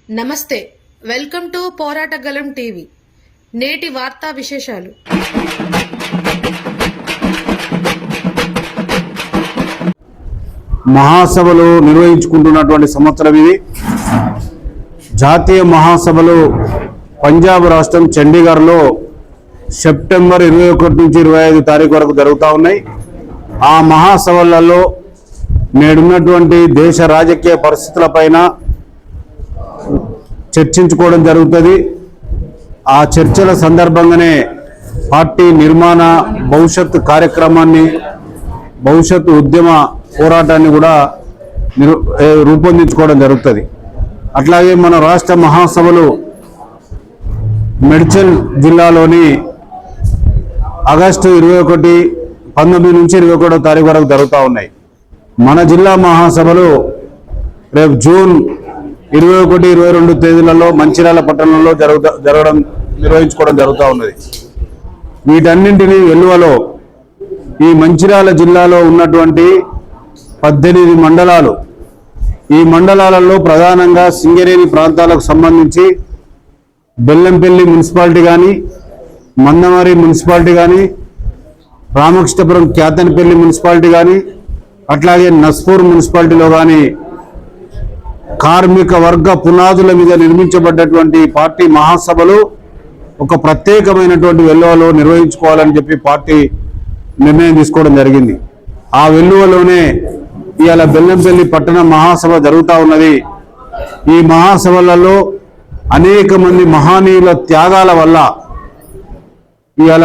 నమస్తే, welcome to పోరాటగలం TV. నేటి వార్తా విశేషాలు. మహాసభలు నిర్వహించుకుంటున్నటువంటి సంవత్సరం ఇది. జాతీయ మహాసభలు పంజాబ్ రాష్ట్రం చండీగఢ్లో సెప్టెంబర్ 21 నుంచి 25 తారీఖు వరకు జరుగుతూ ఉన్నాయి. ఆ మహాసభలలో నేడున్నటువంటి దేశ రాజకీయ పరిస్థితులపైన చర్చించుకోవడం జరుగుతుంది. ఆ చర్చల సందర్భంగానే పార్టీ నిర్మాణ భవిష్యత్తు కార్యక్రమాన్ని, భవిష్యత్తు ఉద్యమ పోరాటాన్ని కూడా రూపొందించుకోవడం జరుగుతుంది. అట్లాగే మన రాష్ట్ర మహాసభలు మెడ్చల్ జిల్లాలోని ఆగస్టు 19 నుంచి 21 తారీఖు వరకు జరుగుతూ ఉన్నాయి. మన జిల్లా మహాసభలు రేపు జూన్ 21, 22 తేదీలలో మంచిర్యాల పట్టణంలో నిర్వహించుకోవడం జరుగుతూ ఉన్నది. వీటన్నింటినీ వెలువలో ఈ మంచిర్యాల జిల్లాలో ఉన్నటువంటి 18 మండలాలు, ఈ మండలాలలో ప్రధానంగా సింగరేణి ప్రాంతాలకు సంబంధించి బెల్లంపల్లి మున్సిపాలిటీ కానీ, మందమరి మున్సిపాలిటీ కానీ, రామకృష్ణపురం క్యాతన్పల్లి మున్సిపాలిటీ కానీ, అట్లాగే నస్పూర్ మున్సిపాలిటీలో కానీ కార్మిక వర్గ పునాదుల మీద నిర్మించబడ్డటువంటి పార్టీ మహాసభలు ఒక ప్రత్యేకమైనటువంటి వెల్లువలో నిర్వహించుకోవాలని చెప్పి పార్టీ నిర్ణయం తీసుకోవడం జరిగింది. ఆ వెల్లువలోనే ఇవాళ బెల్లంపల్లి పట్టణ మహాసభ జరుగుతూ ఉన్నది. ఈ మహాసభలలో అనేక మంది మహనీయుల త్యాగాల వల్ల ఇవాళ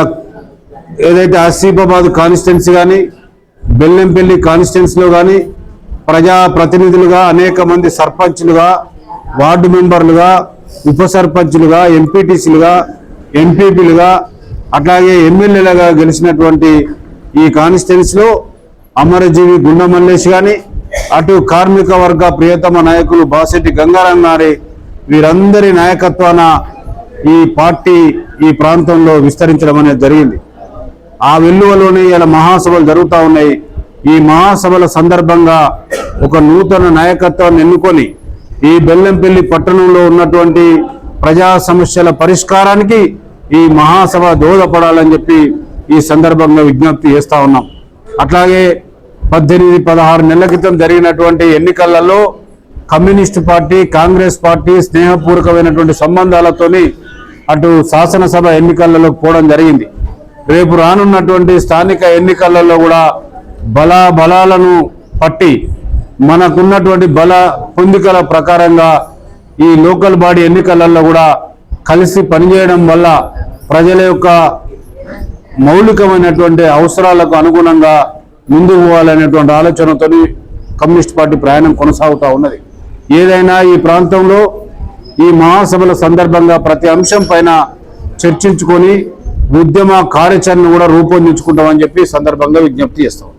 ఏదైతే ఆసిఫాబాద్ కాన్స్టిట్యున్సీ కానీ, బెల్లంపల్లి కాన్స్టిట్యున్సీలో కానీ ప్రజాప్రతినిధులుగా అనేక మంది సర్పంచ్లుగా, వార్డు మెంబర్లుగా, ఉప సర్పంచ్లుగా, ఎంపీటీసీలుగా, ఎంపీపీలుగా, అట్లాగే ఎమ్మెల్యేలుగా గెలిచినటువంటి ఈ కాన్స్టిట్యున్సీలో అమరజీవి గుండ మల్లేష్ కానీ, అటు కార్మిక వర్గ ప్రియతమ నాయకులు బాసెట్టి గంగారాం గారి వీరందరి నాయకత్వాన ఈ పార్టీ ఈ ప్రాంతంలో విస్తరించడం అనేది జరిగింది. ఆ వెల్లువలోనే ఇలా మహాసభలు జరుగుతూ ఉన్నాయి. ఈ మహాసభల సందర్భంగా ఒక నూతన నాయకత్వాన్ని ఎన్నుకొని ఈ బెల్లంపల్లి పట్టణంలో ఉన్నటువంటి ప్రజా సమస్యల పరిష్కారానికి ఈ మహాసభ దోహదపడాలని చెప్పి ఈ సందర్భంగా విజ్ఞప్తి చేస్తూ ఉన్నాం. అట్లాగే 18-16 నెలల క్రితం జరిగినటువంటి ఎన్నికలలో కమ్యూనిస్టు పార్టీ, కాంగ్రెస్ పార్టీ స్నేహపూర్వకమైనటువంటి సంబంధాలతోని అటు శాసనసభ ఎన్నికలలో పోవడం జరిగింది. రేపు రానున్నటువంటి స్థానిక ఎన్నికలలో కూడా బలాలను పట్టి మనకున్నటువంటి బల పొందికల ప్రకారంగా ఈ లోకల్ బాడీ ఎన్నికలలో కూడా కలిసి పనిచేయడం వల్ల ప్రజల యొక్క మౌలికమైనటువంటి అవసరాలకు అనుగుణంగా ముందుకు పోవాలనేటువంటి ఆలోచనతో కమ్యూనిస్ట్ పార్టీ ప్రయాణం కొనసాగుతూ ఉన్నది. ఏదైనా ఈ ప్రాంతంలో ఈ మహాసభల సందర్భంగా ప్రతి అంశం పైన చర్చించుకొని ఉద్యమ కార్యాచరణ కూడా రూపొందించుకుంటామని చెప్పి సందర్భంగా విజ్ఞప్తి చేస్తాం.